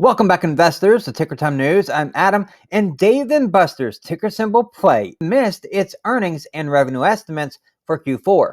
Welcome back, investors, to Ticker Time News. I'm Adam, and Dave & Buster's ticker symbol PLAY missed its earnings and revenue estimates for Q4.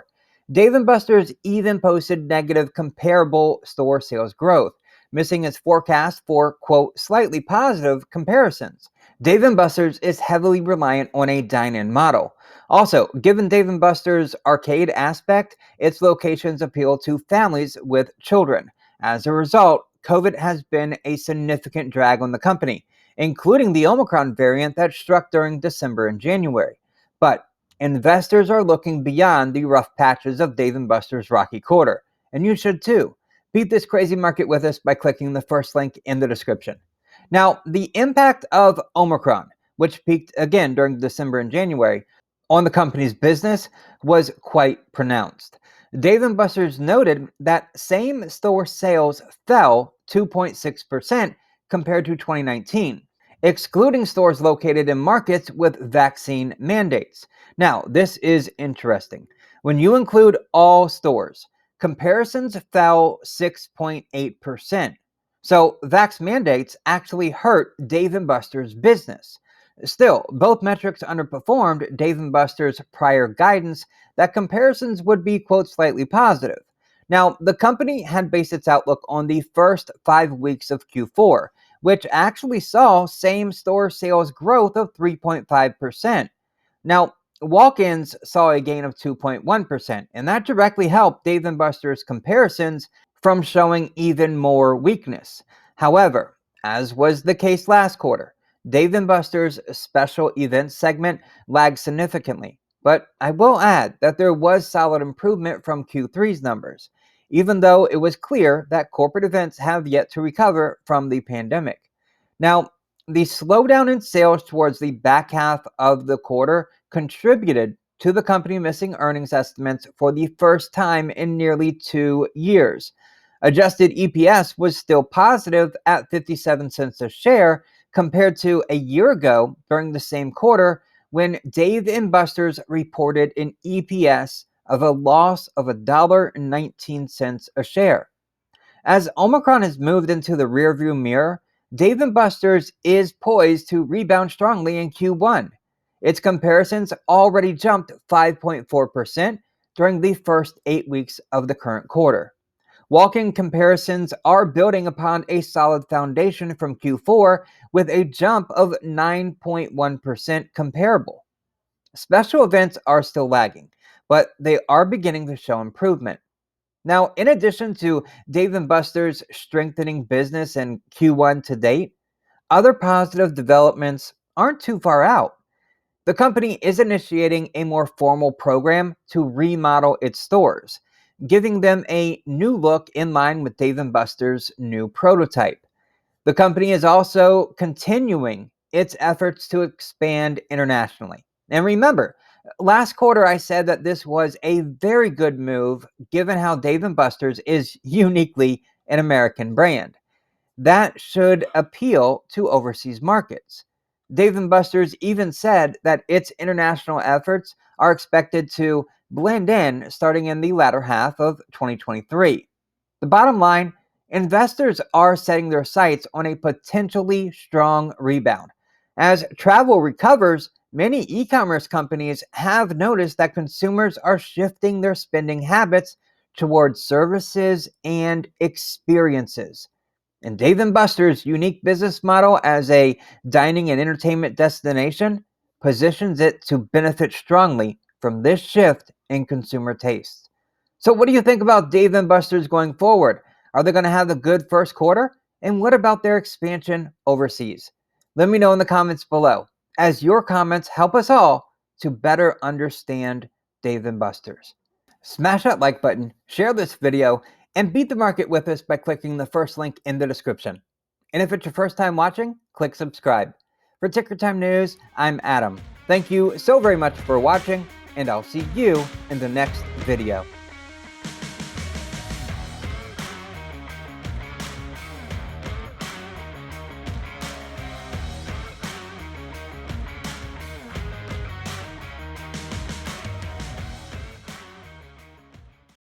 Dave & Buster's even posted negative comparable store sales growth, missing its forecast for, quote, slightly positive comparisons. Dave & Buster's is heavily reliant on a dine-in model. Also, given Dave & Buster's arcade aspect, its locations appeal to families with children. As a result, COVID has been a significant drag on the company, including the Omicron variant that struck during December and January. But investors are looking beyond the rough patches of Dave & Buster's rocky quarter, and you should too. Beat this crazy market with us by clicking the first link in the description. Now, the impact of Omicron, which peaked again during December and January, on the company's business was quite pronounced. Dave & Buster's noted that same-store sales fell 2.6% compared to 2019, excluding stores located in markets with vaccine mandates. Now, this is interesting. When you include all stores, comparisons fell 6.8%. So, vax mandates actually hurt Dave & Buster's business. Still, both metrics underperformed Dave & Buster's prior guidance that comparisons would be, quote, slightly positive. Now, the company had based its outlook on the first 5 weeks of Q4, which actually saw same-store sales growth of 3.5%. Now, walk-ins saw a gain of 2.1%, and that directly helped Dave & Buster's comparisons from showing even more weakness. However, as was the case last quarter, Dave & Buster's special events segment lagged significantly. But I will add that there was solid improvement from Q3's numbers, even though it was clear that corporate events have yet to recover from the pandemic. Now, the slowdown in sales towards the back half of the quarter contributed to the company missing earnings estimates for the first time in nearly 2 years. Adjusted EPS was still positive at 57 cents a share compared to a year ago during the same quarter when Dave & Buster's reported an EPS of a loss of $1.19 a share. As Omicron has moved into the rearview mirror, Dave & Buster's is poised to rebound strongly in Q1. Its comparisons already jumped 5.4% during the first 8 weeks of the current quarter. Walk-in comparisons are building upon a solid foundation from Q4 with a jump of 9.1% comparable. Special events are still lagging, but they are beginning to show improvement. Now, in addition to Dave & Buster's strengthening business in Q1 to date, other positive developments aren't too far out. The company is initiating a more formal program to remodel its stores, giving them a new look in line with Dave & Buster's new prototype. The company is also continuing its efforts to expand internationally. And remember, last quarter I said that this was a very good move given how Dave & Buster's is uniquely an American brand. That should appeal to overseas markets. Dave & Buster's even said that its international efforts are expected to blend in starting in the latter half of 2023. The bottom line, investors are setting their sights on a potentially strong rebound. As travel recovers, many e-commerce companies have noticed that consumers are shifting their spending habits towards services and experiences. And Dave & Buster's unique business model as a dining and entertainment destination positions it to benefit strongly from this shift in consumer tastes. So what do you think about Dave & Buster's going forward? Are they going to have a good first quarter? And what about their expansion overseas? Let me know in the comments below, as your comments help us all to better understand Dave & Buster's. Smash that like button, share this video, and beat the market with us by clicking the first link in the description. And if it's your first time watching, click subscribe. For Ticker Time News, I'm Adam. Thank you so very much for watching, and I'll see you in the next video.